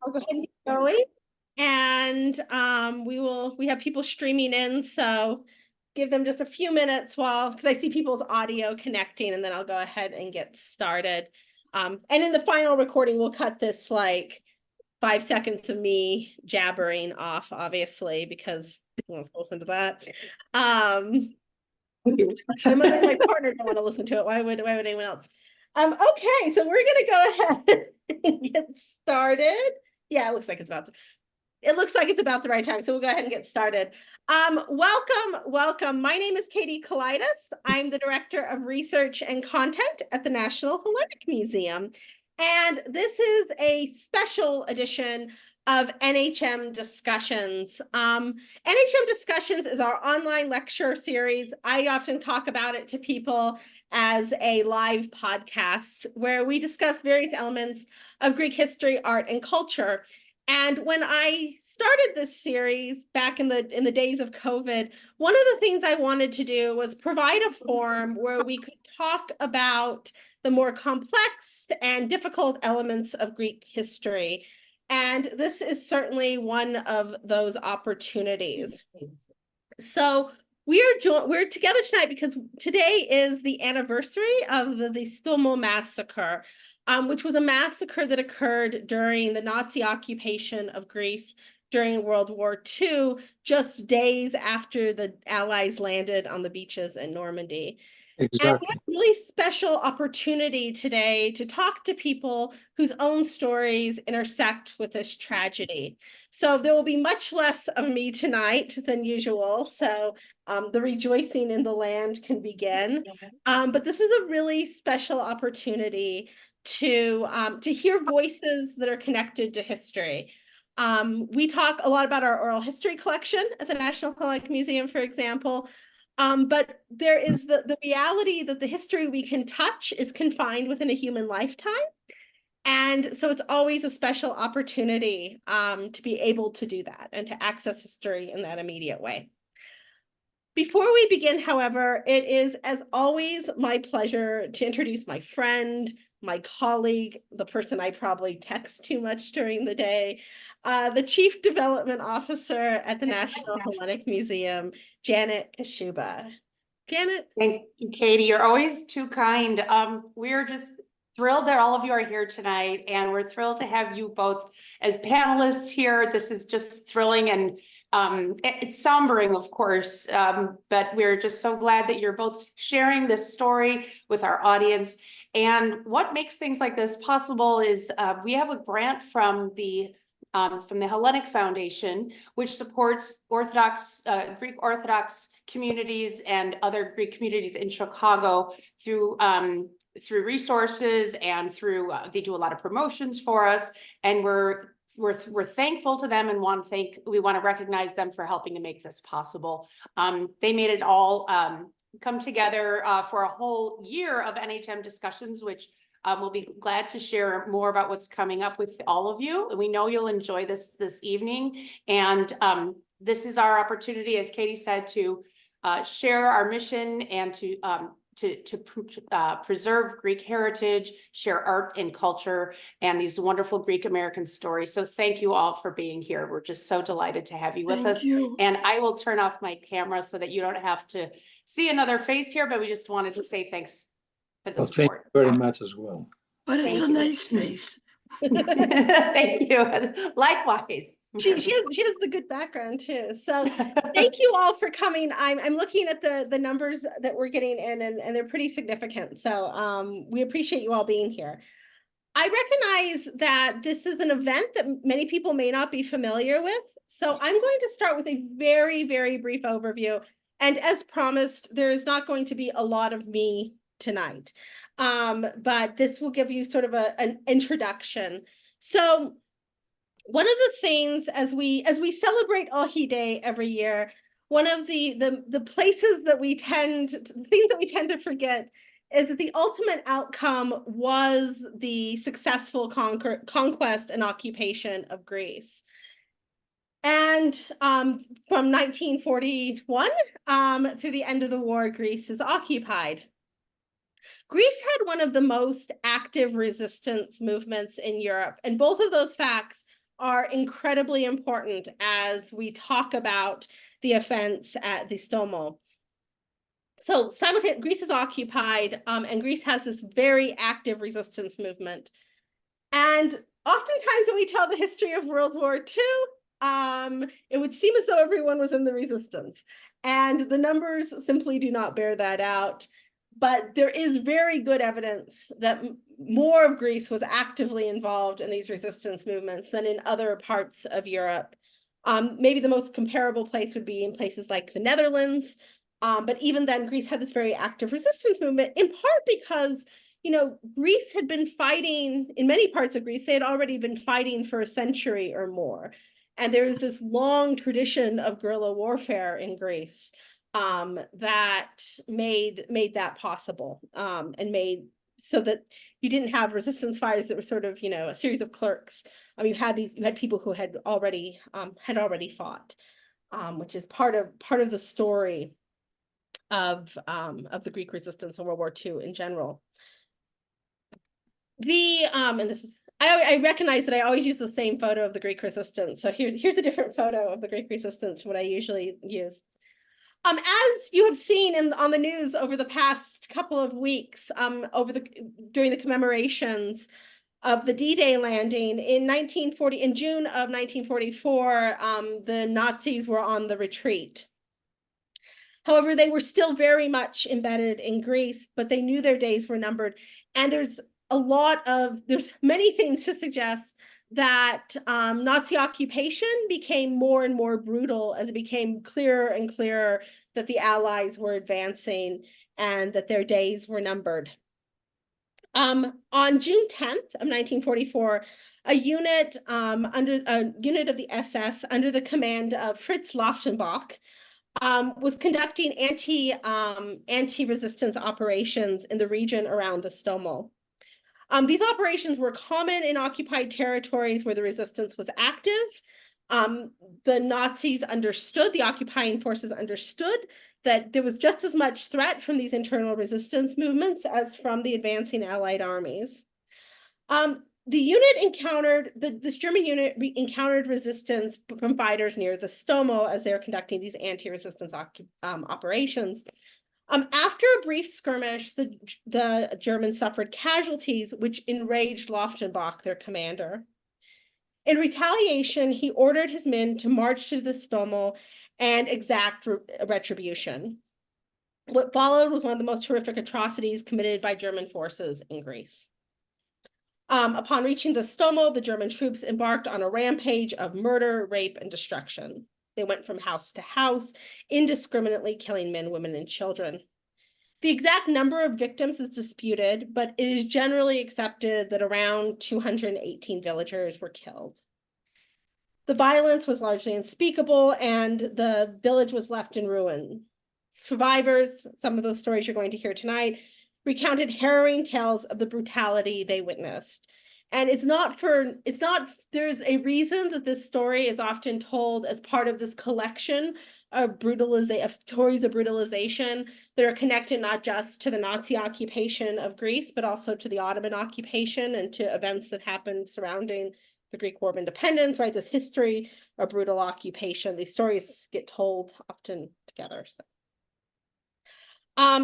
I'll go ahead and get going. And we have people streaming in, so give them just a few minutes because I see people's audio connecting, and then I'll go ahead and get started. And in the final recording, we'll cut this like 5 seconds of me jabbering off, obviously, because who wants to listen to that? My mother and my partner don't want to listen to it. Why would anyone else? Okay, so we're gonna go ahead and get started. Yeah, it looks like it's about the right time, so we'll go ahead and get started. Welcome. My name is Katie Kalaitis. I'm the Director of Research and Content at the National Hellenic Museum. And this is a special edition of NHM Discussions. NHM Discussions is our online lecture series. I often talk about it to people as a live podcast where we discuss various elements of Greek history, art, and culture. And when I started this series back in the days of COVID, one of the things I wanted to do was provide a forum where we could talk about the more complex and difficult elements of Greek history. And this is certainly one of those opportunities. So we're together tonight because today is the anniversary of the Distomo Massacre, which was a massacre that occurred during the Nazi occupation of Greece during World War II, just days after the Allies landed on the beaches in Normandy. Exactly. And we have a really special opportunity today to talk to people whose own stories intersect with this tragedy. So there will be much less of me tonight than usual. So the rejoicing in the land can begin. But this is a really special opportunity to hear voices that are connected to history. We talk a lot about our oral history collection at the National Hellenic Museum, for example. But there is the reality that the history we can touch is confined within a human lifetime. And so it's always a special opportunity to be able to do that and to access history in that immediate way. Before we begin, however, it is, as always, my pleasure to introduce my friend, my colleague, the person I probably text too much during the day, the Chief Development Officer at the National Hellenic Museum, Janet Kashuba. Janet? Thank you, Katie. You're always too kind. We're just thrilled that all of you are here tonight, and we're thrilled to have you both as panelists here. This is just thrilling, and it's sombering, of course, but we're just so glad that you're both sharing this story with our audience. And what makes things like this possible is we have a grant from the Hellenic Foundation, which supports Greek Orthodox communities and other Greek communities in Chicago through resources and through they do a lot of promotions for us, and we're thankful to them and we want to recognize them for helping to make this possible. They made it all come together for a whole year of NHM discussions, which we'll be glad to share more about what's coming up with all of you. We know you'll enjoy this evening, and this is our opportunity, as Katie said, to share our mission and to preserve Greek heritage, share art and culture, and these wonderful Greek American stories. So thank you all for being here. We're just so delighted to have you with us. And I will turn off my camera so that you don't have to see another face here, but we just wanted to say thanks for the support. Thank you very much as well. But it's a nice face. Thank you. Likewise. She has the good background too. So thank you all for coming. I'm looking at the numbers that we're getting in, and they're pretty significant. So we appreciate you all being here. I recognize that this is an event that many people may not be familiar with. So I'm going to start with a very, very brief overview. And as promised, there is not going to be a lot of me tonight. But this will give you sort of an introduction. So one of the things as we celebrate Ohi Day every year, one of the places that the things that we tend to forget is that the ultimate outcome was the successful conquest and occupation of Greece. And from 1941 through the end of the war, Greece is occupied. Greece had one of the most active resistance movements in Europe, and both of those facts are incredibly important as we talk about the events at Distomo. So Greece is occupied, and Greece has this very active resistance movement. And oftentimes when we tell the history of World War II, it would seem as though everyone was in the resistance. And the numbers simply do not bear that out. But there is very good evidence that more of Greece was actively involved in these resistance movements than in other parts of Europe. Maybe the most comparable place would be in places like the Netherlands. But even then, Greece had this very active resistance movement, in part because, you know, Greece had been fighting, in many parts of Greece, they had already been fighting for a century or more. And there's this long tradition of guerrilla warfare in Greece that made that possible, and made so that you didn't have resistance fighters that were sort of, you know, a series of clerks. You had people who had already fought, which is part of the story of the Greek resistance in World War II in general. And this is, I recognize that I always use the same photo of the Greek resistance. So here's a different photo of the Greek resistance from what I usually use. As you have seen on the news over the past couple of weeks, during the commemorations of the D-Day landing in June of 1944, the Nazis were on the retreat. However, they were still very much embedded in Greece, but they knew their days were numbered. And there's many things to suggest that Nazi occupation became more and more brutal as it became clearer and clearer that the Allies were advancing and that their days were numbered. On June 10th of 1944, a unit of the SS under the command of Fritz Lautenbach was conducting anti-resistance operations in the region around Distomo. These operations were common in occupied territories where the resistance was active. The Nazis understood, the occupying forces understood that there was just as much threat from these internal resistance movements as from the advancing Allied armies. This German unit encountered resistance from fighters near the Distomo as they were conducting these anti-resistance operations. After a brief skirmish, the Germans suffered casualties, which enraged Lautenbach, their commander. In retaliation, he ordered his men to march to the Distomo and exact retribution. What followed was one of the most horrific atrocities committed by German forces in Greece. Upon reaching the Distomo, the German troops embarked on a rampage of murder, rape, and destruction. They went from house to house, indiscriminately killing men, women, and children. The exact number of victims is disputed, but it is generally accepted that around 218 villagers were killed. The violence was largely unspeakable, and the village was left in ruin. Survivors, some of those stories you're going to hear tonight, recounted harrowing tales of the brutality they witnessed. And there's a reason that this story is often told as part of this collection of stories of brutalization that are connected not just to the Nazi occupation of Greece, but also to the Ottoman occupation and to events that happened surrounding the Greek War of Independence, right? This history of brutal occupation. These stories get told often together. So.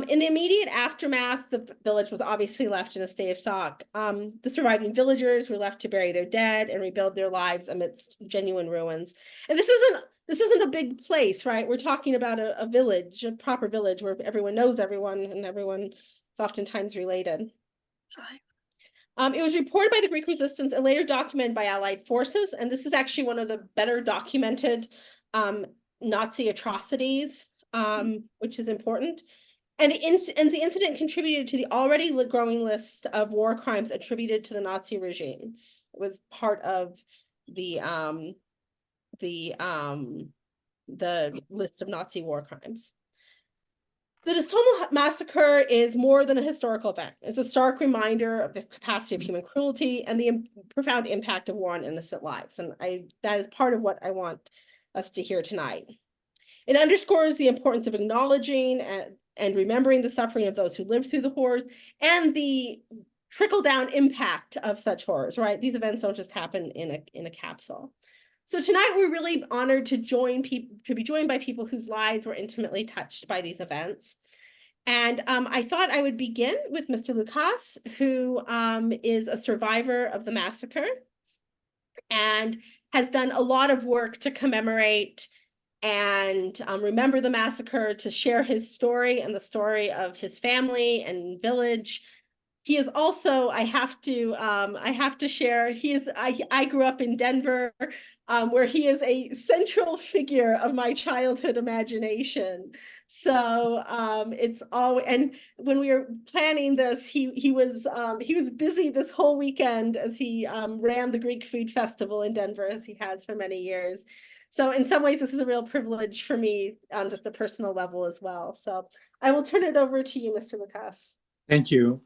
In the immediate aftermath, the village was obviously left in a state of shock. The surviving villagers were left to bury their dead and rebuild their lives amidst genuine ruins. And this isn't a big place, right? We're talking about a village, a proper village where everyone knows everyone and everyone is oftentimes related. That's right. It was reported by the Greek resistance and later documented by Allied forces. And this is actually one of the better documented Nazi atrocities, which is important. And the incident contributed to the already growing list of war crimes attributed to the Nazi regime. It was part of the list of Nazi war crimes. The Distomo Massacre is more than a historical event. It's a stark reminder of the capacity of human cruelty and the profound impact of war on innocent lives. And that is part of what I want us to hear tonight. It underscores the importance of acknowledging and remembering the suffering of those who lived through the horrors and the trickle-down impact of such horrors, right? These events don't just happen in a capsule. So tonight we're really honored to be joined by people whose lives were intimately touched by these events. And I thought I would begin with Mr. Lucas, who is a survivor of the massacre and has done a lot of work to commemorate and remember the massacre, to share his story and the story of his family and village. He is also, I have to share, I grew up in Denver, where he is a central figure of my childhood imagination. So it's all, and when we were planning this, he was busy this whole weekend as he ran the Greek Food Festival in Denver, as he has for many years. So in some ways, this is a real privilege for me on just a personal level as well. So I will turn it over to you, Mr. Lucas. Thank you.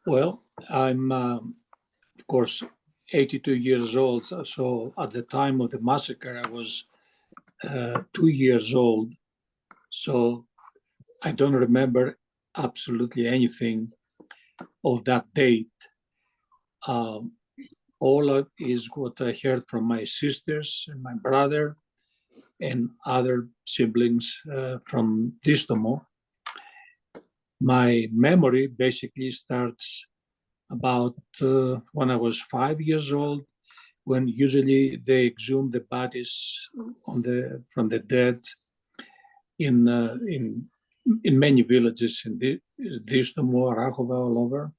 Well, I'm, of course, 82 years old. So at the time of the massacre, I was 2 years old. So I don't remember absolutely anything of that date. All is what I heard from my sisters and my brother and other siblings from Distomo. My memory basically starts about when I was 5 years old, when usually they exhumed the bodies from the dead in many villages in Distomo, Arachova, all over,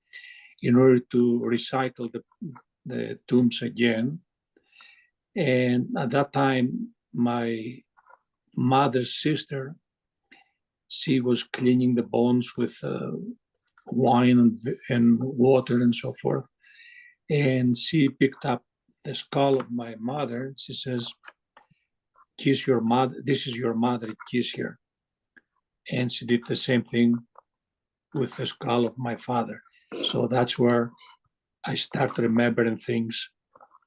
in order to recycle the tombs again. And at that time, my mother's sister, she was cleaning the bones with wine and water and so forth. And she picked up the skull of my mother. And she says, "Kiss your mother. This is your mother. Kiss her." And she did the same thing with the skull of my father. So that's where I start remembering things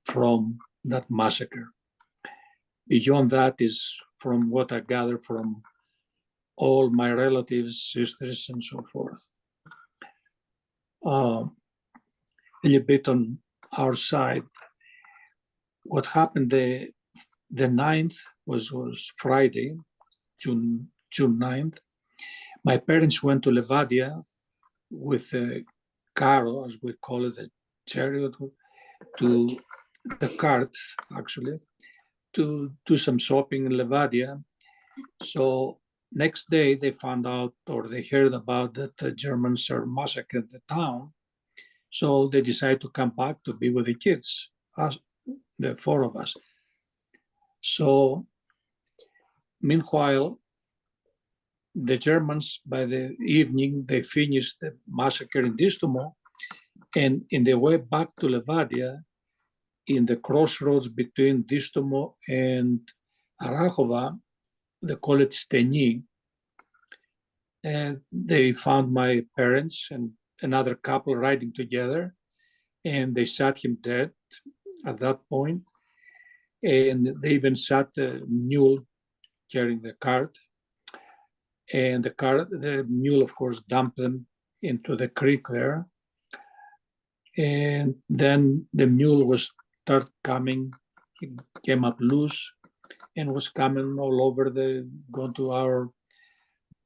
from that massacre. Beyond that is from what I gather from all my relatives, sisters, and so forth. A little bit on our side. What happened the 9th was Friday, June 9th. My parents went to Levadia with a carro, as we call it, a chariot, to the cart, actually, to do some shopping in Levadia. So next day they found out, or they heard about, that the Germans are massacred the town. So they decided to come back to be with the kids, us, the 4 of us. So meanwhile, the Germans, by the evening, they finished the massacre in Distomo, and in the way back to Levadia, in the crossroads between Distomo and Arachova, they call it Steni, and they found my parents and another couple riding together, and they shot him dead at that point. And they even shot the mule carrying the cart. And the mule, of course, dumped them into the creek there. And then the mule started coming, he came up loose and was coming all over going to our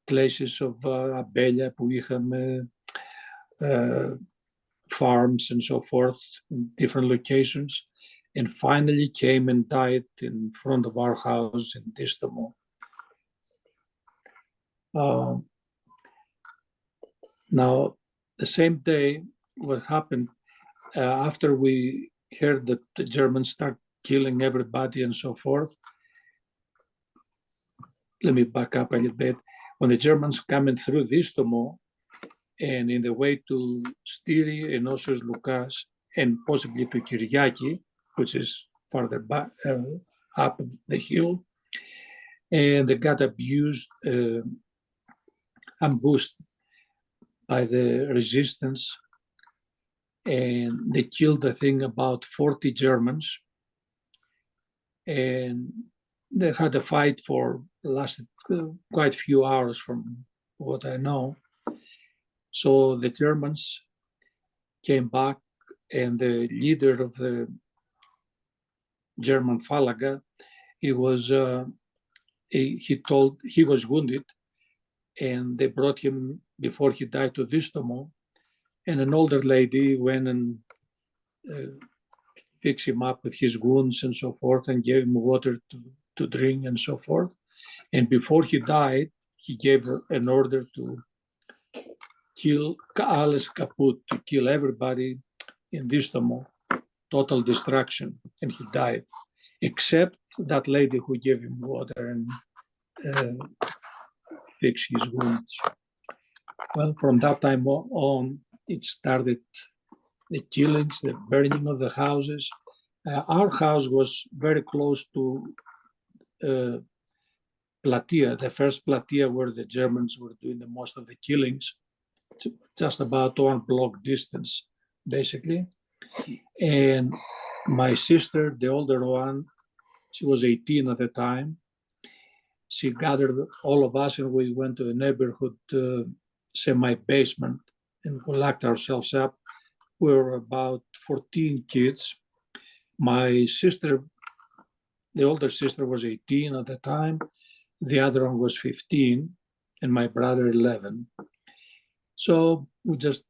places of Abella, Puiham, farms and so forth, in different locations, and finally came and died in front of our house in Distomo. Now, the same day, what happened, after we heard that the Germans start killing everybody and so forth, let me back up a little bit. When the Germans coming through Distomo, and in the way to Stiri and Osios Lukas, and possibly to Kyriaki, which is farther back, up the hill, and they got ambushed by the resistance, and they killed, I think, about 40 Germans, and they had a fight lasted quite a few hours from what I know. So the Germans came back, and the leader of the German Falaga, he was wounded, and they brought him before he died to Distomo, and an older lady went and fixed him up with his wounds and so forth, and gave him water to drink and so forth. And before he died, he gave an order to kill alles kaputt, to kill everybody in Distomo, total destruction, and he died, except that lady who gave him water and fixed his wounds. Well, from that time on, it started the killings, the burning of the houses. Our house was very close to Platea, the first Platea where the Germans were doing the most of the killings, just about 1 block distance, basically. And my sister, the older one, she was 18 at the time. She gathered all of us and we went to the neighborhood semi-basement and we locked ourselves up. We were about 14 kids. My sister, the older sister, was 18 at the time. The other one was 15 and my brother 11. So we just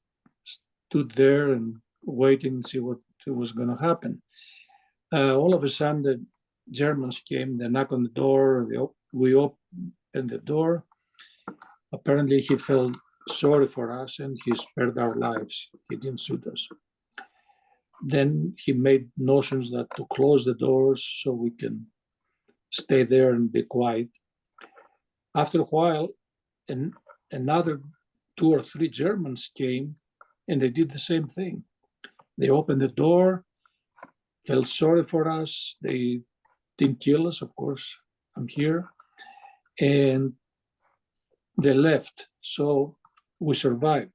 stood there and waiting to see what was going to happen. All of a sudden, the Germans came, they knocked on the door, we opened the door. Apparently, he felt sorry for us and he spared our lives. He didn't shoot us. Then he made notions that to close the doors so we can stay there and be quiet. After a while, another 2 or 3 Germans came and they did the same thing. They opened the door, felt sorry for us. They didn't kill us, of course, I'm here. And they left, so we survived.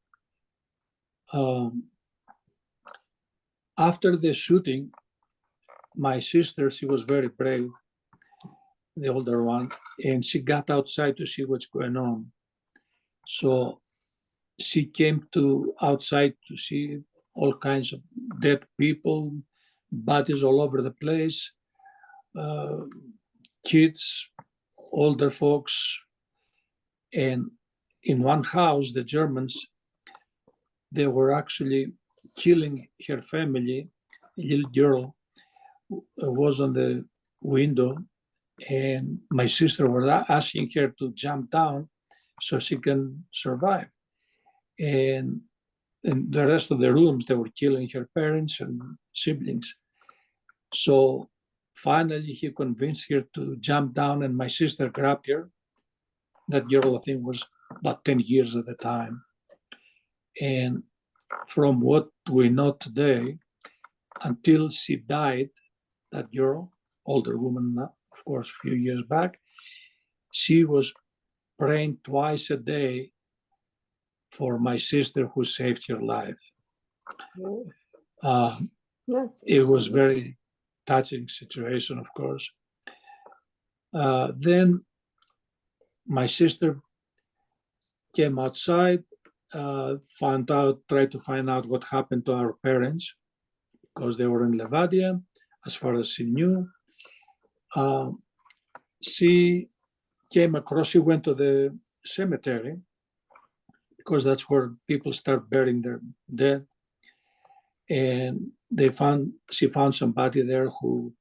After the shooting, my sister, she was very brave, the older one, and she got outside to see what's going on. So she came to outside to see all kinds of dead people, bodies all over the place, kids, older folks. And in one house, the Germans, they were actually killing her family. A little girl was on the window and my sister was asking her to jump down so she can survive. And in the rest of the rooms, they were killing her parents and siblings. So finally, he convinced her to jump down and my sister grabbed her. That girl, I think, was about 10 years at the time. And from what we know today, until she died, that girl, older woman, of course, a few years back, she was praying twice a day for my sister who saved her life. It was very touching situation, of course. Then my sister came outside, tried to find out what happened to our parents because they were in Levadia, as far as she knew. She came across, she went to the cemetery because that's where people start burying their dead. And she found somebody there who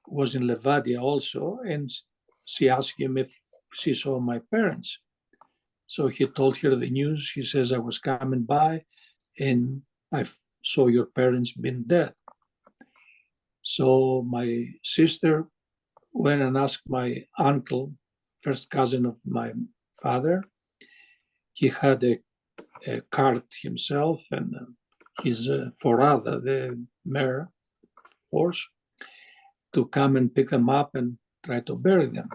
was in Levadia also, and she asked him if she saw my parents. So he told her the news. He says, I was coming by and I saw your parents being dead. So my sister went and asked my uncle, first cousin of my father. He had a cart himself and his forada, the mare horse, to come and pick them up and try to bury them.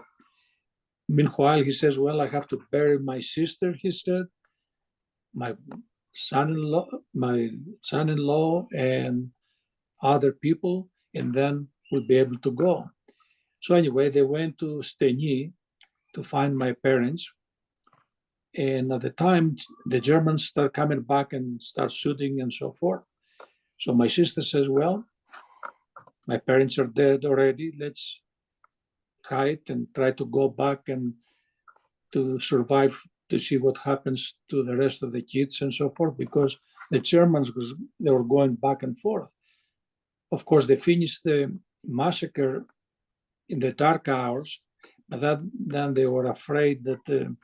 Meanwhile, he says, well, I have to bury my sister, he said, my son-in-law and other people, and then we'll be able to go. So anyway, they went to Steny to find my parents. And at the time, the Germans start coming back and start shooting and so forth. So my sister says, well, my parents are dead already. Let's hide and try to go back and to survive, to see what happens to the rest of the kids and so forth, because the Germans, they were going back and forth. Of course, they finished the massacre in the dark hours, but then they were afraid that the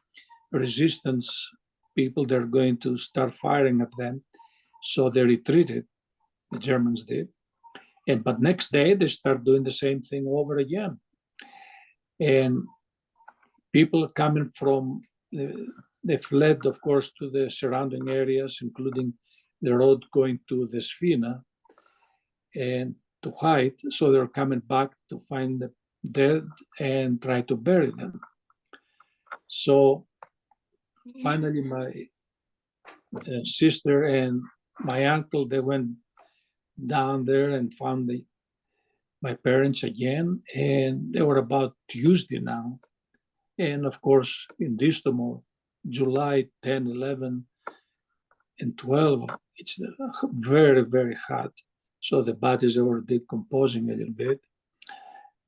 resistance people, they're going to start firing at them. So they retreated, the Germans did. But next day, they start doing the same thing over again. And people coming from, they fled, of course, to the surrounding areas, including the road going to the Sfina and to hide. So they're coming back to find the dead and try to bury them. So finally, my sister and my uncle, they went down there and found my parents again, and they were about Tuesday now. And of course, in Distomo, July 10, 11, and 12, it's very, very hot. So the bodies were decomposing a little bit.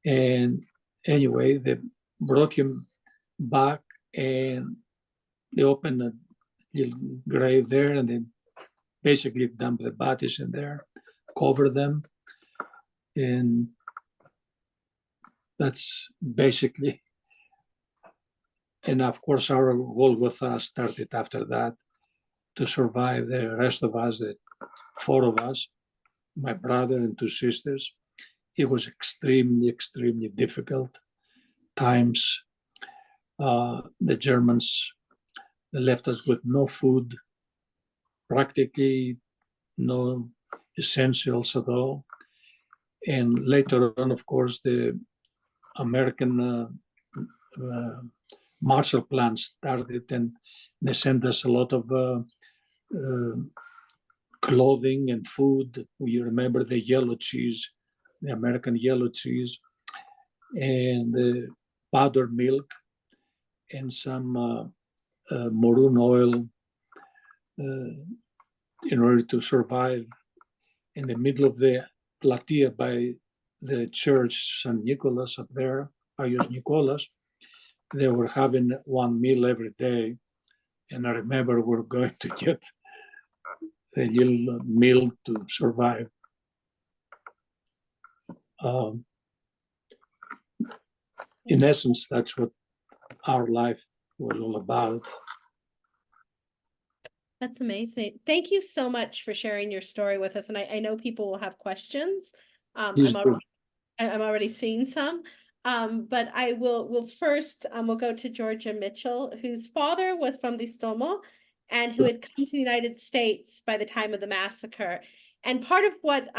And anyway, they brought him back and they opened a little grave there and they basically dumped the bodies in there, covered them. And that's basically, and of course our goal with us started after that to survive. The rest of us, the 4 of us, my brother and 2 sisters, it was extremely, extremely difficult times. The Germans, they left us with no food, practically no essentials at all. And later on, of course, the American Marshall Plan started, and they sent us a lot of clothing and food. You remember the yellow cheese, the American yellow cheese, and the powdered milk, and some maroon oil in order to survive. In the middle of the platea by the church, St. Nicholas up there, Pius Nicholas, they were having one meal every day. And I remember we're going to get a little meal to survive. In essence, that's what our life was all about. That's amazing. Thank you so much for sharing your story with us. And I know people will have questions. I'm already seeing some. But I will first, we'll go to Georgia Mitchell, whose father was from Distomo and who had come to the United States by the time of the massacre. And part of what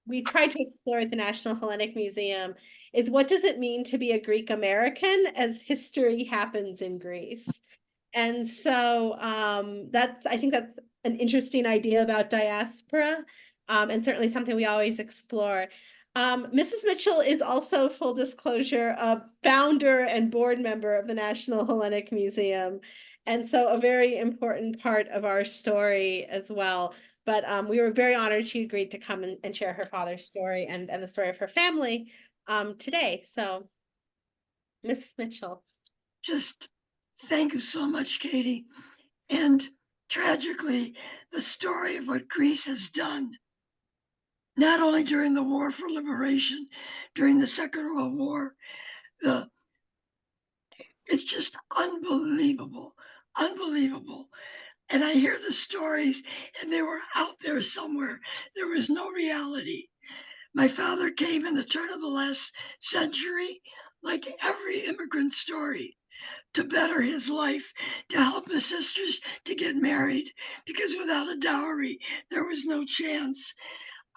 we try to explore at the National Hellenic Museum is, what does it mean to be a Greek American as history happens in Greece? And so I think that's an interesting idea about diaspora, and certainly something we always explore. Mrs. Mitchell is also, full disclosure, a founder and board member of the National Hellenic Museum, and so a very important part of our story as well. But we were very honored she agreed to come and share her father's story and the story of her family today. So, Mrs. Mitchell. Just thank you so much, Katie. And tragically, the story of what Greece has done, not only during the War for Liberation, during the Second World War, it's just unbelievable, unbelievable. And I hear the stories, and they were out there somewhere. There was no reality. My father came in the turn of the last century, like every immigrant story, to better his life, to help his sisters to get married, because without a dowry, there was no chance.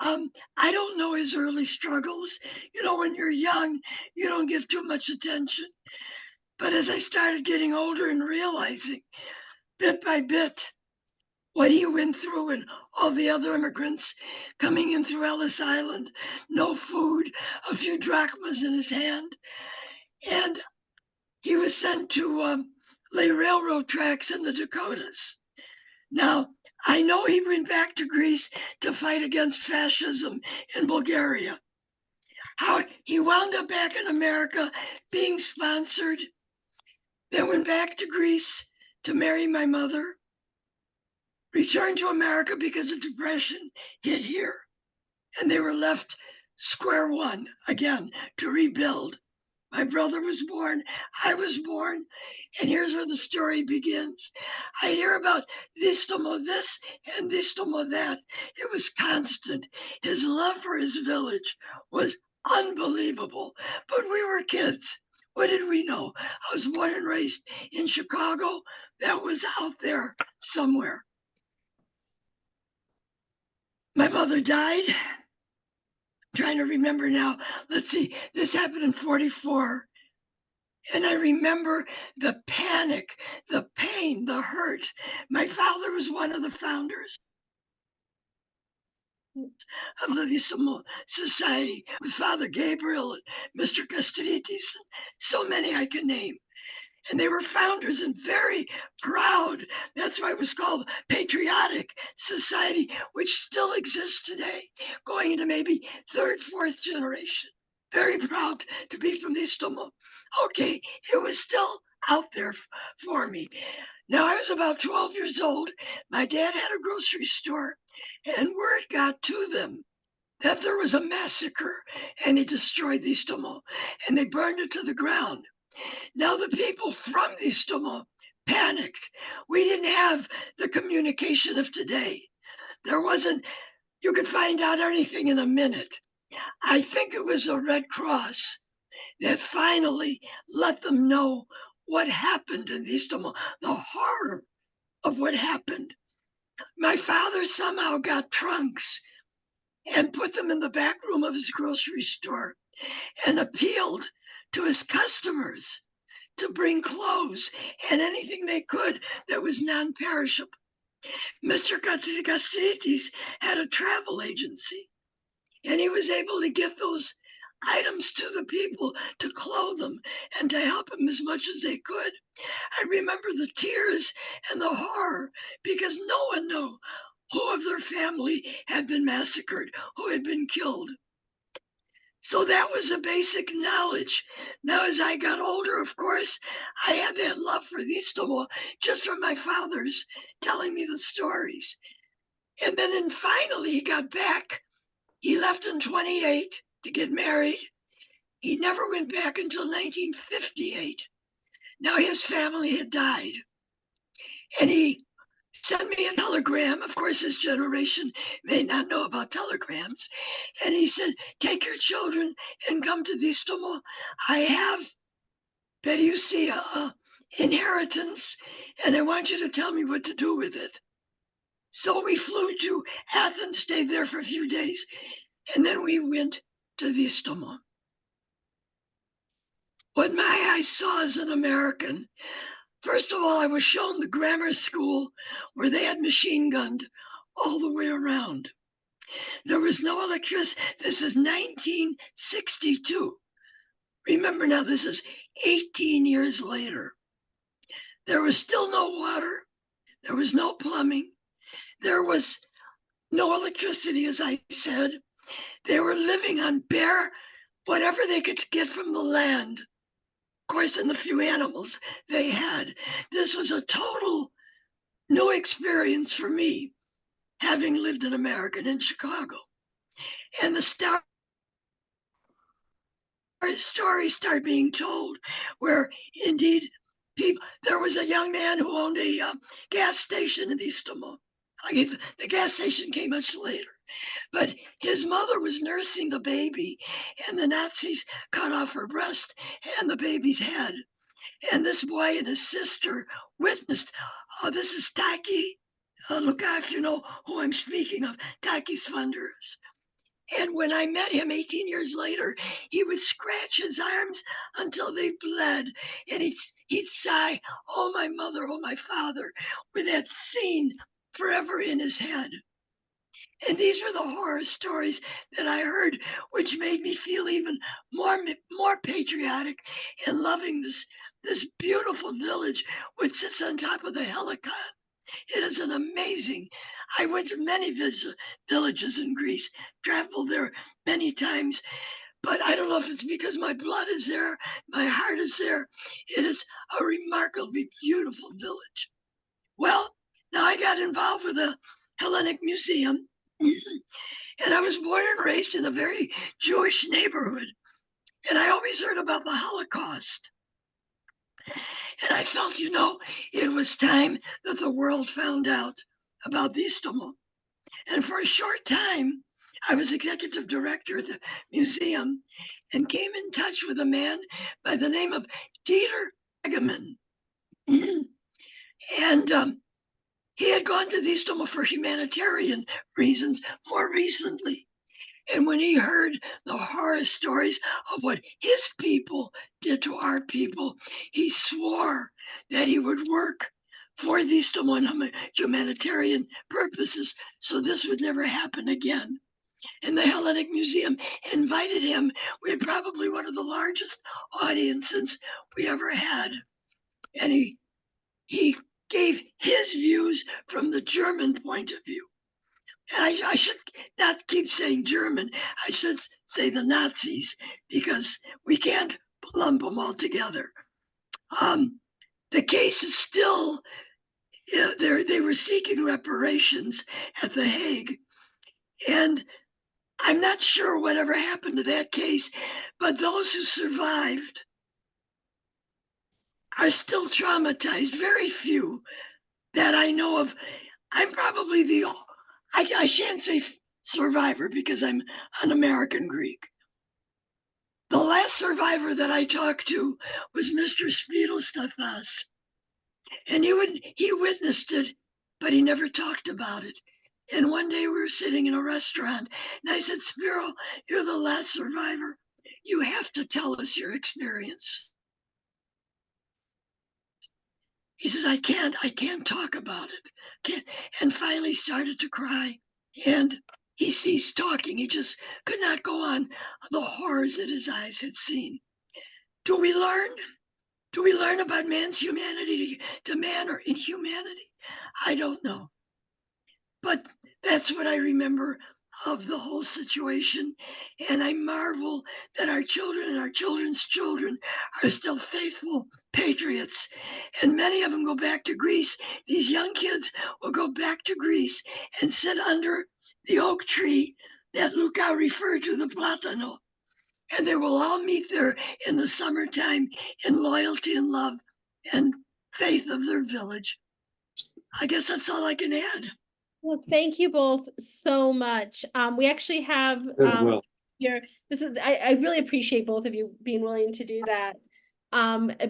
I don't know his early struggles. You know, when you're young, you don't give too much attention. But as I started getting older and realizing bit by bit what he went through and all the other immigrants coming in through Ellis Island, no food, a few drachmas in his hand. And he was sent to lay railroad tracks in the Dakotas. Now, I know he went back to Greece to fight against fascism in Bulgaria. How he wound up back in America being sponsored, then went back to Greece to marry my mother, returned to America because of depression hit here, and they were left square one again to rebuild. My brother was born, I was born, and here's where the story begins. I hear about Distomo this and Distomo that. It was constant. His love for his village was unbelievable, but we were kids. What did we know? I was born and raised in Chicago. That was out there somewhere. My mother died. I'm trying to remember now. Let's see, this happened in 44. And I remember the panic, the pain, the hurt. My father was one of the founders of the Distomo Society with Father Gabriel and Mr. Castritis, and so many I can name. And they were founders and very proud. That's why it was called Patriotic Society, which still exists today, going into maybe third, fourth generation. Very proud to be from Distomo. Okay, it was still out there for me. Now, I was about 12 years old. My dad had a grocery store, and word got to them that there was a massacre, and they destroyed Distomo, and they burned it to the ground. Now the people from Distomo panicked. We didn't have the communication of today. There wasn't, you could find out anything in a minute. I think it was the Red Cross that finally let them know what happened in Distomo, the horror of what happened. My father somehow got trunks and put them in the back room of his grocery store and appealed to his customers to bring clothes and anything they could that was non-perishable. Mr. Castritis had a travel agency, and he was able to get those items to the people to clothe them and to help them as much as they could. I remember the tears and the horror because no one knew who of their family had been massacred, who had been killed. So that was a basic knowledge. Now, as I got older, of course, I had that love for Distomo just from my father's telling me the stories. And then finally he got back. He left in 28 to get married. He never went back until 1958. Now his family had died. And he sent me a telegram. Of course, his generation may not know about telegrams. And he said, take your children and come to Distomo. I have, better you see, a inheritance, and I want you to tell me what to do with it. So we flew to Athens, stayed there for a few days, and then we went to Distomo. What my eyes saw as an American, first of all, I was shown the grammar school where they had machine gunned all the way around. There was no electricity. This is 1962. Remember now, this is 18 years later. There was still no water. There was no plumbing. There was no electricity, as I said. They were living on bare, whatever they could get from the land. Of course, and the few animals they had. This was a total new experience for me, having lived in America and in Chicago. And the stories start being told where indeed there was a young man who owned a gas station in Distomo. The gas station came much later. But his mother was nursing the baby, and the Nazis cut off her breast and the baby's head. And this boy and his sister witnessed, this is Taki. Look out if you know who I'm speaking of, Taki's Funders. And when I met him 18 years later, he would scratch his arms until they bled. And he'd sigh, oh, my mother, oh, my father, with that scene forever in his head. And these were the horror stories that I heard, which made me feel even more patriotic and loving this beautiful village which sits on top of the Helicon. It is an amazing. I went to many villages in Greece, traveled there many times, but I don't know if it's because my blood is there, my heart is there. It is a remarkably beautiful village. Well, now I got involved with the Hellenic Museum, and I was born and raised in a very Jewish neighborhood, and I always heard about the Holocaust. And I felt, it was time that the world found out about Distomo. And for a short time, I was executive director of the museum and came in touch with a man by the name of Dieter Egemann. And he had gone to Distomo for humanitarian reasons more recently. And when he heard the horror stories of what his people did to our people, he swore that he would work for Distomo on humanitarian purposes, so this would never happen again. And the Hellenic Museum invited him. We had probably one of the largest audiences we ever had. And he gave his views from the German point of view. And I should not keep saying German. I should say the Nazis, because we can't lump them all together. The case is still, they were seeking reparations at The Hague. And I'm not sure whatever happened to that case, but those who survived are still traumatized. Very few that I know of. I'm probably I shan't say survivor because I'm an American Greek. The last survivor that I talked to was Mr. Spiedelstafas. And he witnessed it, but he never talked about it. And one day we were sitting in a restaurant, and I said, Spiro, you're the last survivor. You have to tell us your experience. He says, I can't talk about it. And finally started to cry. And he ceased talking. He just could not go on the horrors that his eyes had seen. Do we learn about man's humanity to man or inhumanity? I don't know. But that's what I remember of the whole situation. And I marvel that our children and our children's children are still faithful patriots. And many of them go back to Greece. These young kids will go back to Greece and sit under the oak tree that Luca referred to, the platano. And they will all meet there in the summertime in loyalty and love and faith of their village. I guess that's all I can add. Well, thank you both so much. We actually have Well, here. I really appreciate both of you being willing to do that.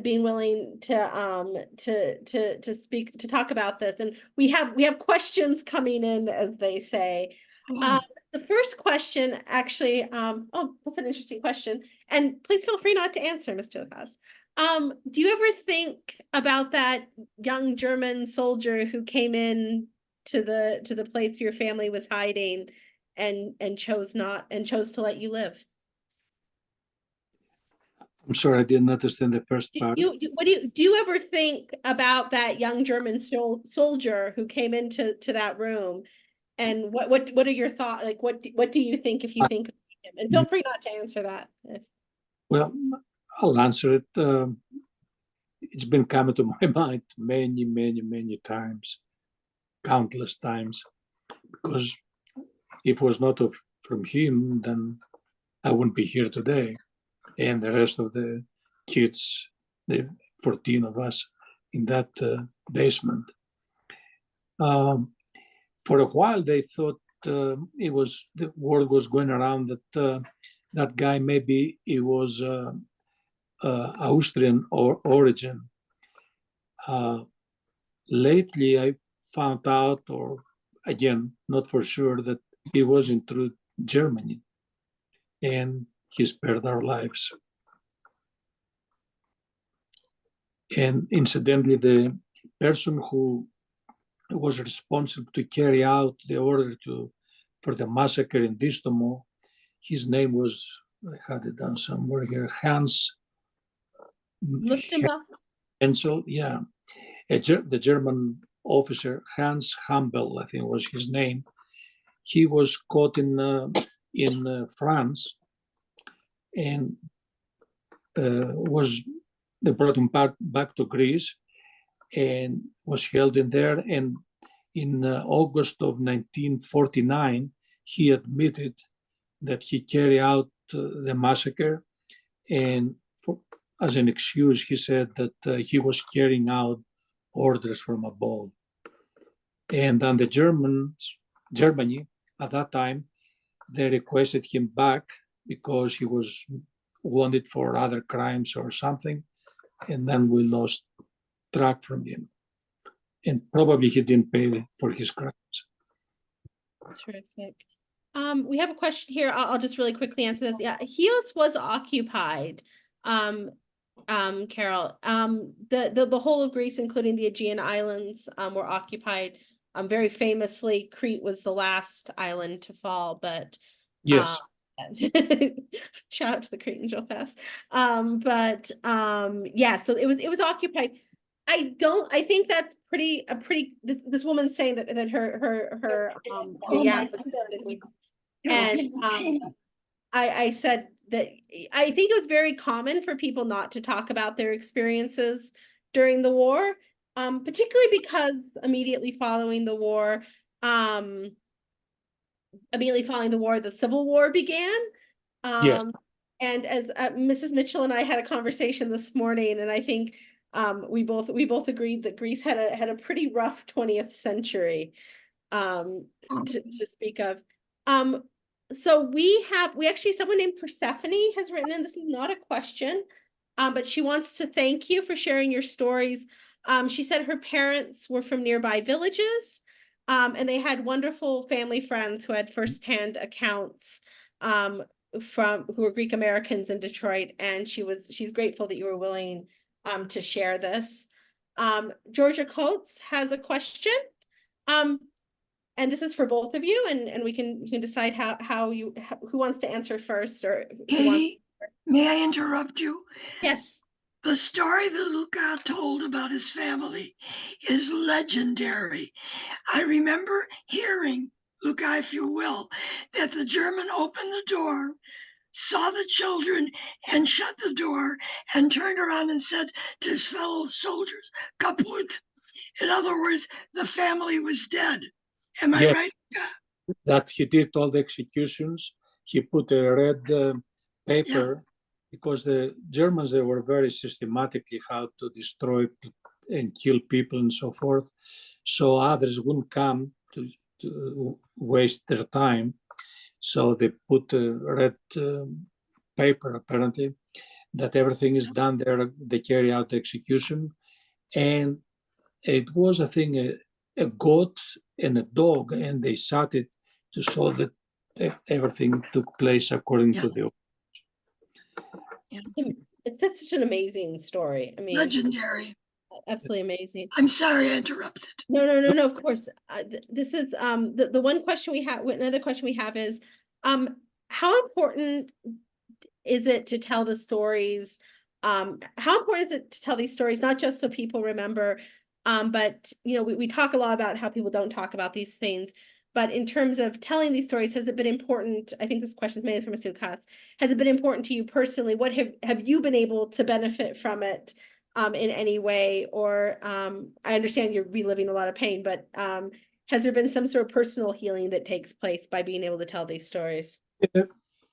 Being willing to speak, to talk about this. And we have questions coming in, as they say. The first question actually, oh, that's an interesting question. And please feel free not to answer, Mr. Lefas. Do you ever think about that young German soldier who came in to the place your family was hiding and chose to let you live? I'm sorry, I didn't understand the first part. Do you ever think about that young German soldier who came into that room, and what are your thoughts? Like, what do you think if you think of him? And feel free not to answer that. Well, I'll answer it. It's been coming to my mind many times, countless times, because if it was not from him, then I wouldn't be here today. And the rest of the kids, the 14 of us in that basement. For a while, they thought the word was going around that that guy, maybe he was Austrian origin. Lately, I found out, or again, not for sure, that he was in truth Germany, and he spared our lives. And incidentally, the person who was responsible to carry out the order for the massacre in Distomo, his name was, I had it down somewhere here, Hans Luftenbach? Pencil, yeah. The German officer, Hans Hambel, I think was his name, he was caught in France and they brought him back to Greece and was held in there. And in August of 1949, he admitted that he carried out the massacre, and as an excuse, he said that he was carrying out orders from above. And then the Germany, at that time, they requested him back because he was wanted for other crimes or something, and then we lost track from him. And probably he didn't pay for his crimes. Terrific. We have a question here. I'll just really quickly answer this. Yeah, Chios was occupied. Carol, the whole of Greece, including the Aegean Islands, were occupied. Very famously, Crete was the last island to fall, but Yes. Shout out to the Cretans real fast. Yeah, so it was occupied. I think that's this woman saying that her yeah, and I said that I think it was very common for people not to talk about their experiences during the war, particularly because immediately following the war, the Civil War began. Yes. And as Mrs. Mitchell and I had a conversation this morning, and I think we both agreed that Greece had a pretty rough 20th century to speak of. So we actually, someone named Persephone has written in. This is not a question, but she wants to thank you for sharing your stories. She said her parents were from nearby villages, and they had wonderful family friends who had firsthand accounts who were Greek Americans in Detroit, and she's grateful that you were willing to share this. Georgia Coates has a question, and this is for both of you, and you can decide who wants to answer first, or Katie, may I interrupt you? Yes. The story that Luca told about his family is legendary. I remember hearing, Luca, if you will, that the German opened the door, saw the children, and shut the door, and turned around and said to his fellow soldiers, kaput. In other words, the family was dead. Am I right? That he did all the executions. He put a red paper, because the Germans, they were very systematically how to destroy and kill people and so forth. So others wouldn't come to waste their time. So they put a red paper, apparently, that everything is done there. They carry out the execution. And it was, I think, a goat and a dog, and they shot it to show that everything took place according to the. It's such an amazing story. I mean, legendary. Absolutely amazing. I'm sorry I interrupted. No, of course. This is the one question we have. Another question we have is, how important is it to tell the stories? How important is it to tell these stories, not just so people remember, but we talk a lot about how people don't talk about these things. But in terms of telling these stories, has it been important? I think this question is mainly from Mr. Katz. Has it been important to you personally? What have you been able to benefit from it in any way? Or I understand you're reliving a lot of pain, but has there been some sort of personal healing that takes place by being able to tell these stories?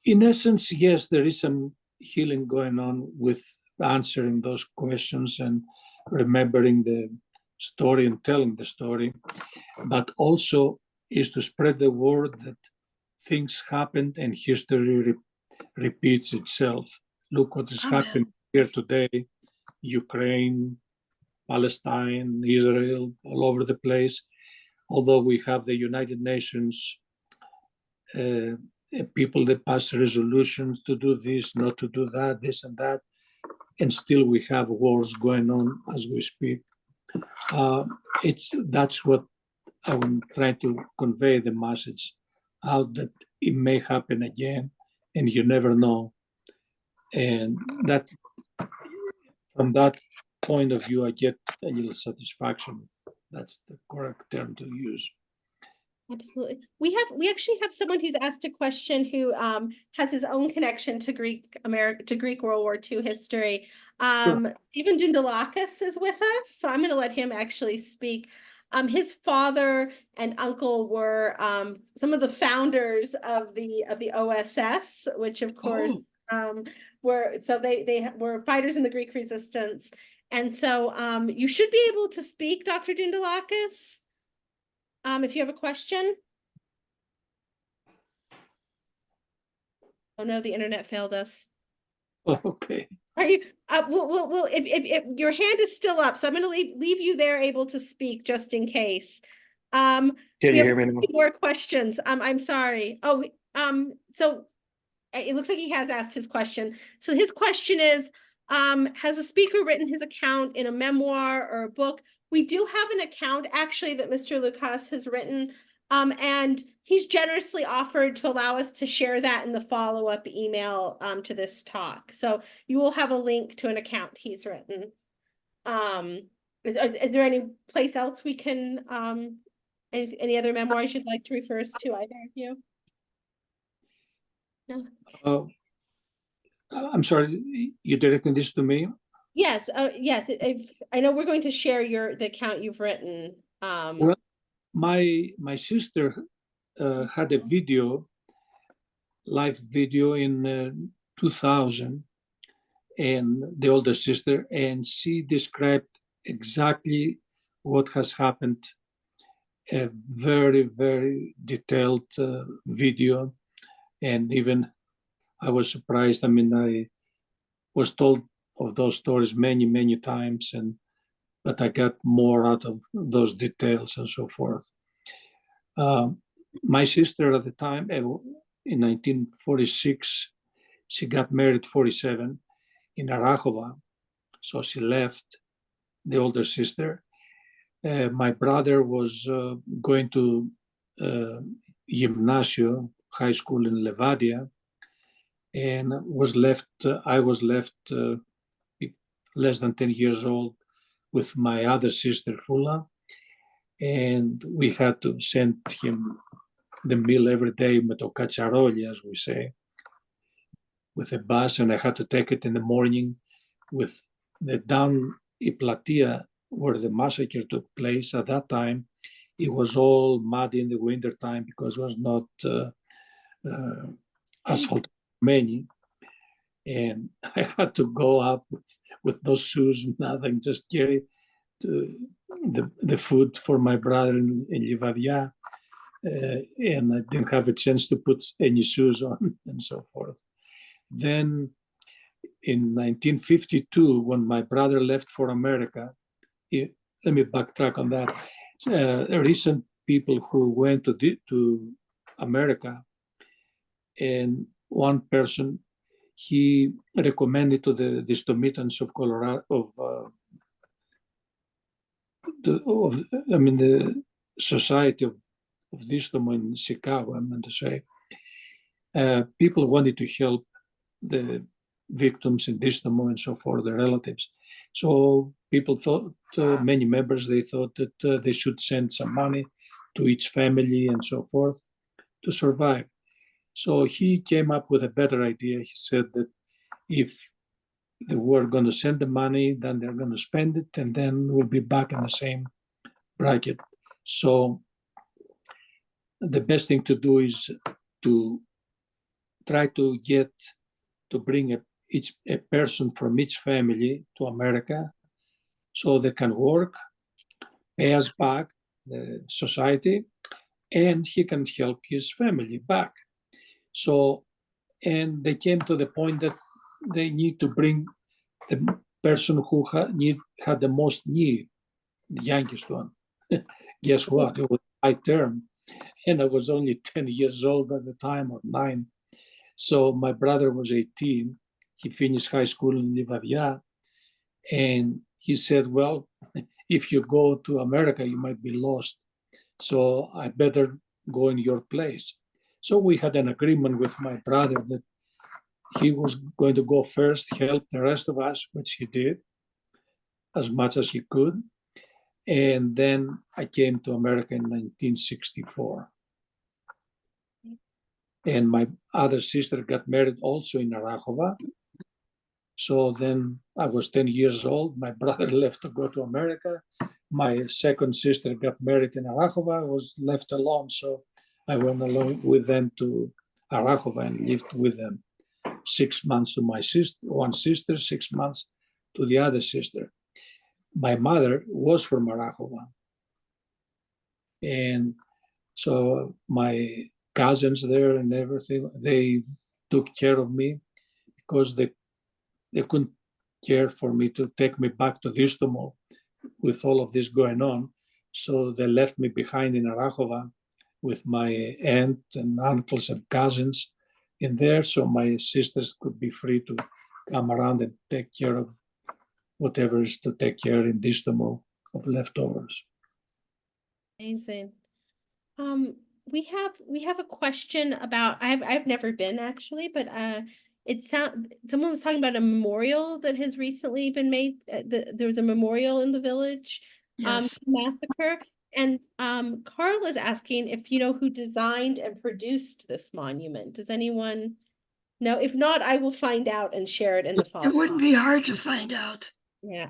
In essence, yes, there is some healing going on with answering those questions and remembering the story and telling the story, but also is to spread the word that things happened and history repeats itself. Look what is happening here today, Ukraine, Palestine, Israel, all over the place. Although we have the United Nations people that pass resolutions to do this, not to do that, this and that, and still we have wars going on as we speak. That's what I'm trying to convey, the message out, that it may happen again and you never know. And that from that point of view, I get a little satisfaction. That's the correct term to use. Absolutely. We actually have someone who's asked a question who has his own connection to Greek World War II history. Stephen Dundalakis is with us, so I'm going to let him actually speak. His father and uncle were some of the founders of the OSS, which of course they were fighters in the Greek resistance. And so you should be able to speak, Dr. Dundalakis. If you have a question. Oh no, the internet failed us. Okay. Are you? Well, if your hand is still up, so I'm going to leave you there, able to speak just in case. Can you hear me now? More questions. I'm sorry. Oh, so it looks like he has asked his question. So his question is, has a speaker written his account in a memoir or a book? We do have an account actually that Mr. Lucas has written, and he's generously offered to allow us to share that in the follow-up email to this talk. So you will have a link to an account he's written. Is there any place else we can, any other memoirs you'd like to refer us to, either of you? No. I'm sorry, you directing this to me? Yes, yes. I know we're going to share the account you've written. Well, my sister had a live video in 2000, and the older sister, and she described exactly what has happened. A very, very detailed video, and even I was surprised. I mean, I was told of those stories many, many times, but I got more out of those details and so forth. My sister at the time, in 1946, she got married 47 in Arachova, so she left, the older sister. My brother was going to Gymnasio, high school in Levadia, and I was left less than 10 years old with my other sister, Fula, and we had to send him the meal every day, metokacharoli, as we say, with a bus, and I had to take it in the morning with the down Iplatia, where the massacre took place. At that time, it was all muddy in the winter time because it was not asphalt many, and I had to go up with those shoes, nothing, just carry the food for my brother in Livadia, and I didn't have a chance to put any shoes on and so forth. Then in 1952, when my brother left for America, let me backtrack on that. Recent people who went to America, and one person, he recommended to the Distomitans of Colorado, the Society of Distomo in Chicago, I meant to say, people wanted to help the victims in Distomo and so forth, the relatives. So people thought, many members, they thought that they should send some money to each family and so forth to survive. So he came up with a better idea. He said that if they were going to send the money, then they're going to spend it, and then we'll be back in the same bracket. So the best thing to do is to try to bring a person from each family to America so they can work, pay us back, the society, and he can help his family back. So, and they came to the point that they need to bring the person who had the most need, the youngest one. Guess what? It was my term, and I was only 10 years old at the time, or 9. So my brother was 18. He finished high school in Livadia, and he said, well, if you go to America, you might be lost. So I better go in your place. So we had an agreement with my brother that he was going to go first, help the rest of us, which he did. as much as he could. And then I came to America in 1964. And my other sister got married also in Arachova. So then I was 10 years old. My brother left to go to America. My second sister got married in Arachova. I was left alone. So I went along with them to Arachova and lived with them. 6 months to my sister, one sister, 6 months to the other sister. My mother was from Arachova. And so my cousins there and everything, they took care of me because they couldn't care for me to take me back to Distomo with all of this going on. So they left me behind in Arachova with my aunt and uncles and cousins in there, so my sisters could be free to come around and take care of whatever is to take care in Distomo of leftovers. Amazing. We have a question about, I've never been actually, but someone was talking about a memorial that has recently been made. There's a memorial in the village, Yes. massacre. And Carl is asking if you know who designed and produced this monument. Does anyone know? If not, I will find out and share it in the It follow-up. wouldn't be hard to find out. Yeah,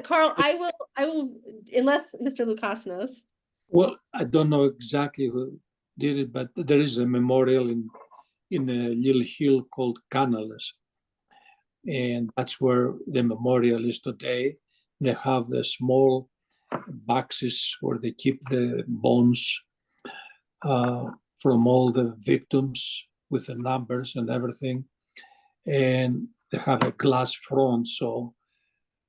Carl, I will, unless Mr. Lucas knows. Well, I don't know exactly who did it, but there is a memorial in a little hill called Canales. And that's where the memorial is today. They have the small boxes where they keep the bones from all the victims with the numbers and everything. And they have a glass front, so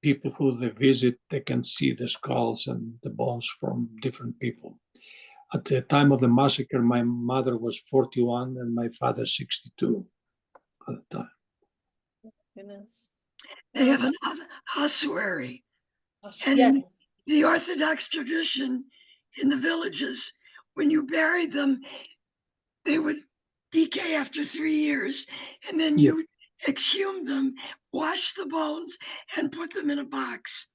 people who they visit, they can see the skulls and the bones from different people. At the time of the massacre, my mother was 41 and my father 62 at the time. Goodness. They have an ossuary. And Yes. in the Orthodox tradition in the villages, when you buried them, they would decay after 3 years, and then you exhume them, wash the bones, and put them in a box.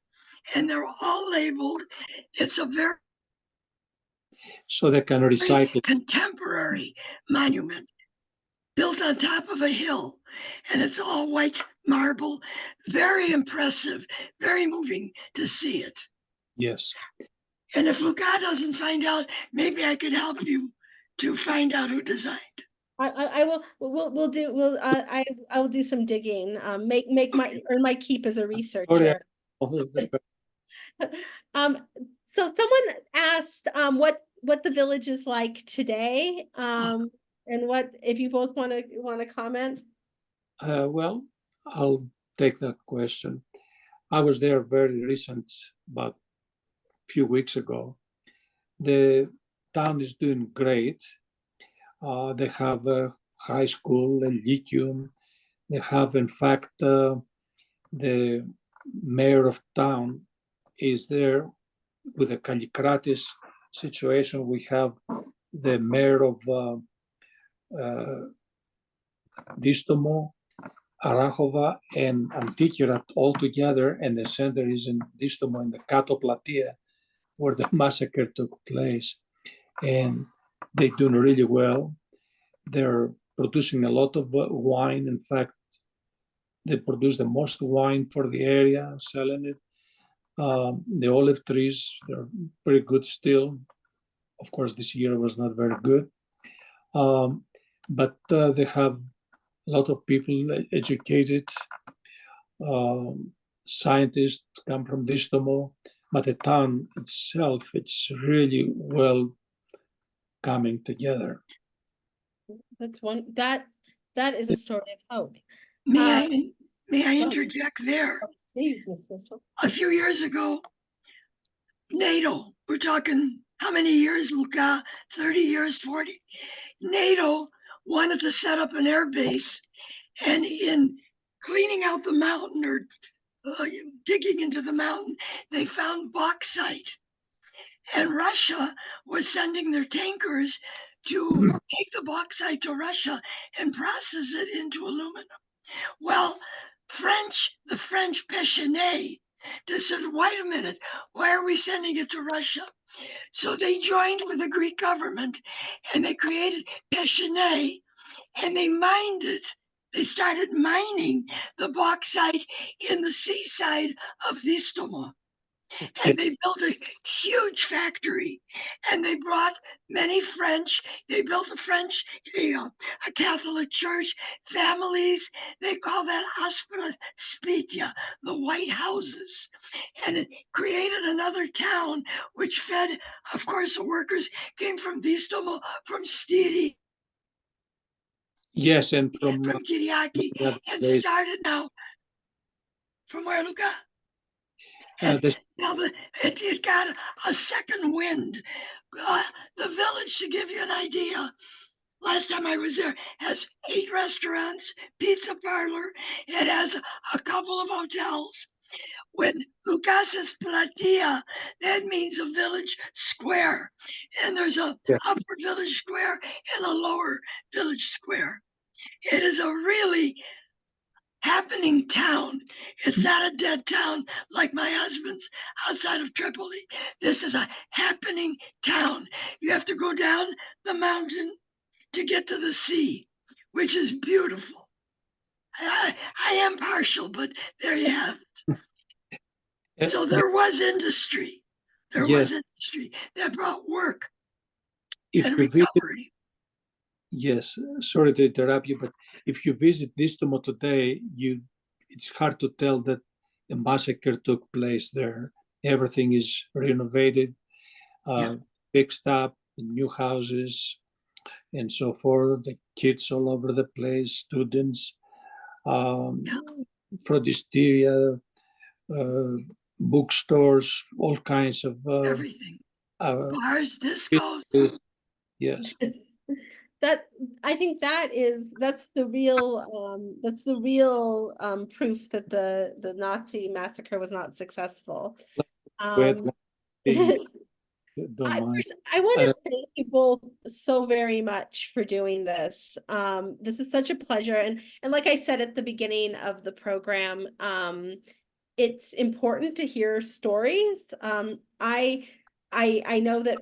And they're all labeled. It's a very So they can recycle. contemporary monument built on top of a hill, and it's all white marble. Very impressive, very moving to see it. Yes. And if Luca doesn't find out, maybe I could help you to find out who designed. I will do some digging. Earn my keep as a researcher. So someone asked what the village is like today. And what, if you both want to comment? Well, I'll take that question. I was there very recent, about a few weeks ago. The town is doing great. They have a high school, a lyceum. They have, in fact, the mayor of town is there with a Kallikratis situation. We have the mayor of Distomo, Arachova, and Antikyrat all together, and the center is in Distomo in the Kato Platia, where the massacre took place. And they're doing really well. They're producing a lot of wine. In fact, they produce the most wine for the area, selling it. The olive trees, they're pretty good still. Of course, this year was not very good. But they have a lot of people educated, scientists come from Distomo, but the town itself, it's really well coming together. That's one that is a story of hope. May I interject there? Please, Ms. Mitchell. A few years ago, NATO, we're talking how many years, Luca? 30 years, 40? NATO wanted to set up an air base, and in cleaning out the mountain or digging into the mountain, they found bauxite. And Russia was sending their tankers to take the bauxite to Russia and process it into aluminum. Well, the French Péchiney They said, wait a minute, why are we sending it to Russia? So they joined with the Greek government and they created Pechenay and they mined it. They started mining the bauxite in the seaside of Distomo. And they built a huge factory and they brought many French. They built a Catholic church, families. They call that Aspera Spitia, the White Houses. And it created another town which fed, of course, the workers came from Distomo, from Stiri, Yes, and from Kiriaki, and started now from where, Luca? Now it got a second wind. The village, to give you an idea, last time I was there, has 8 restaurants, pizza parlor. It has a couple of hotels. When Lucas says platia, that means a village square. And there's a upper village square and a lower village square. It is a really happening town. It's not a dead town like my husband's outside of Tripoli. This is a happening town. You have to go down the mountain to get to the sea, which is beautiful. I am partial, but there you have it. So there was industry. There was industry that brought work and recovery. Yes, sorry to interrupt you, but if you visit Distomo today, it's hard to tell that the massacre took place there. Everything is renovated, fixed up, new houses, and so forth. The kids all over the place, students, frodisteria, bookstores, all kinds of everything. Bars, discos. Yes. I think that's the real proof that the Nazi massacre was not successful. I want to thank you both so very much for doing this. This is such a pleasure, and like I said at the beginning of the program, it's important to hear stories. I know that.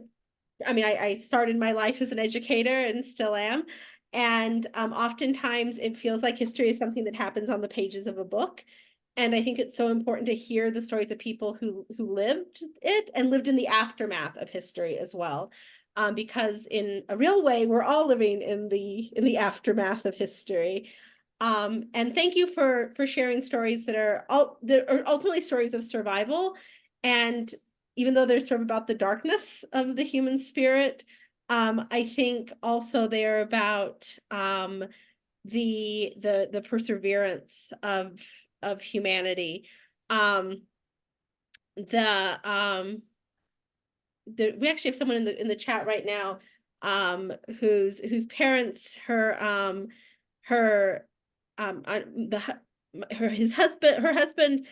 I mean, I started my life as an educator and still am. And oftentimes it feels like history is something that happens on the pages of a book. And I think it's so important to hear the stories of people who lived it and lived in the aftermath of history as well. Because in a real way, we're all living in the aftermath of history. And thank you for sharing stories that are ultimately stories of survival. And even though they're sort of about the darkness of the human spirit, I think also they're about the perseverance of humanity. We actually have someone in the chat right now whose parents her husband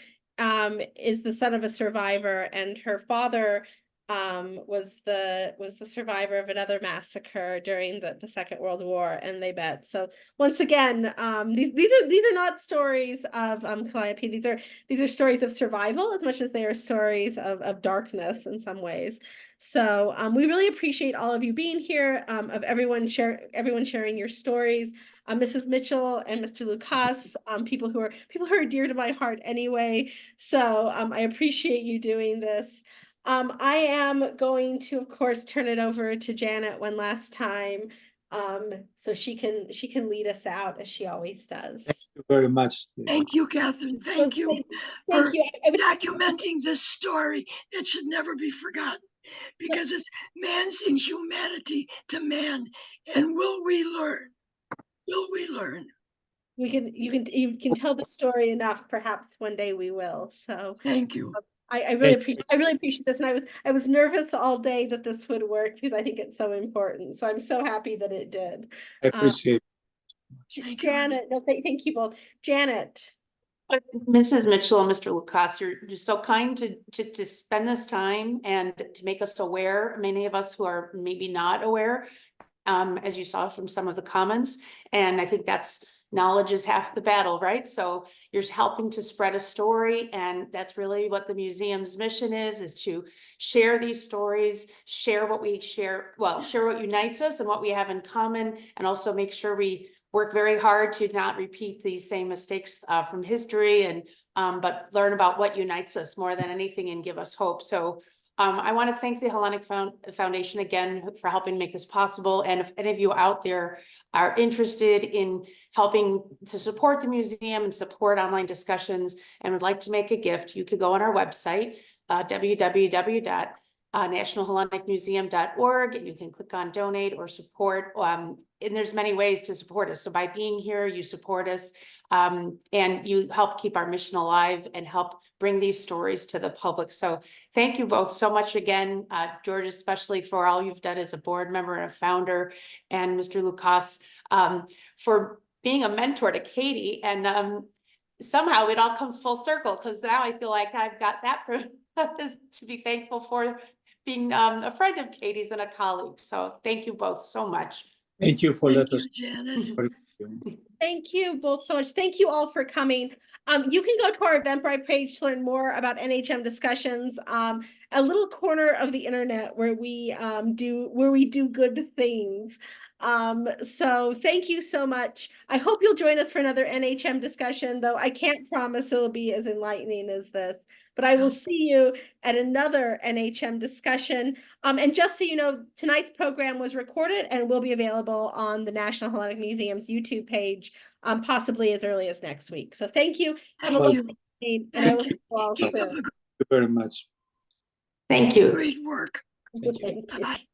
is the son of a survivor, and her father was the survivor of another massacre during the Second World War, and they met. So once again, these are not stories of Calliope. These are stories of survival as much as they are stories of darkness in some ways. So we really appreciate all of you being here, of everyone sharing your stories. Mrs. Mitchell and Mr. Lucas, people who are dear to my heart anyway. So I appreciate you doing this. I am going to, of course, turn it over to Janet one last time, so she can lead us out as she always does. Thank you very much. Thank you, Catherine. Thank you for documenting this story that should never be forgotten, because it's man's inhumanity to man. And will we learn? Will we learn? You can tell the story enough. Perhaps one day we will. So thank you. I really appreciate this, and I was nervous all day that this would work because I think it's so important. So I'm so happy that it did. I appreciate it. Janet, thank you both. Janet. Mrs. Mitchell and Mr. Lucas, you're so kind to spend this time and to make us aware, many of us who are maybe not aware, as you saw from some of the comments. And I think that's knowledge is half the battle, right? So you're helping to spread a story, and that's really what the museum's mission is to share these stories, share what we share, well, share what unites us and what we have in common, and also make sure we work very hard to not repeat these same mistakes from history, and but learn about what unites us more than anything and give us hope. So I want to thank the Hellenic Foundation again for helping make this possible. And if any of you out there are interested in helping to support the museum and support online discussions and would like to make a gift, you could go on our website, www.nationalhellenicmuseum.org, and you can click on donate or support. And there's many ways to support us. So by being here, you support us, and you help keep our mission alive and help bring these stories to the public. So thank you both so much again, George, especially for all you've done as a board member and a founder, and Mr. Lucas, for being a mentor to Katie. And somehow it all comes full circle, because now I feel like I've got that to be thankful for, being a friend of Katie's and a colleague. So thank you both so much. Thank you for letting us. Janet. Thank you both so much. Thank you all for coming. You can go to our Eventbrite page to learn more about NHM Discussions, a little corner of the internet where we do good things. So thank you so much. I hope you'll join us for another NHM discussion, though I can't promise it'll be as enlightening as this. But I will see you at another NHM discussion. And just so you know, tonight's program was recorded and will be available on the National Hellenic Museum's YouTube page, possibly as early as next week. So thank you. Have a lovely evening, and I will see you all soon. Thank you very much. Thank you. Great work. Thank you. Bye.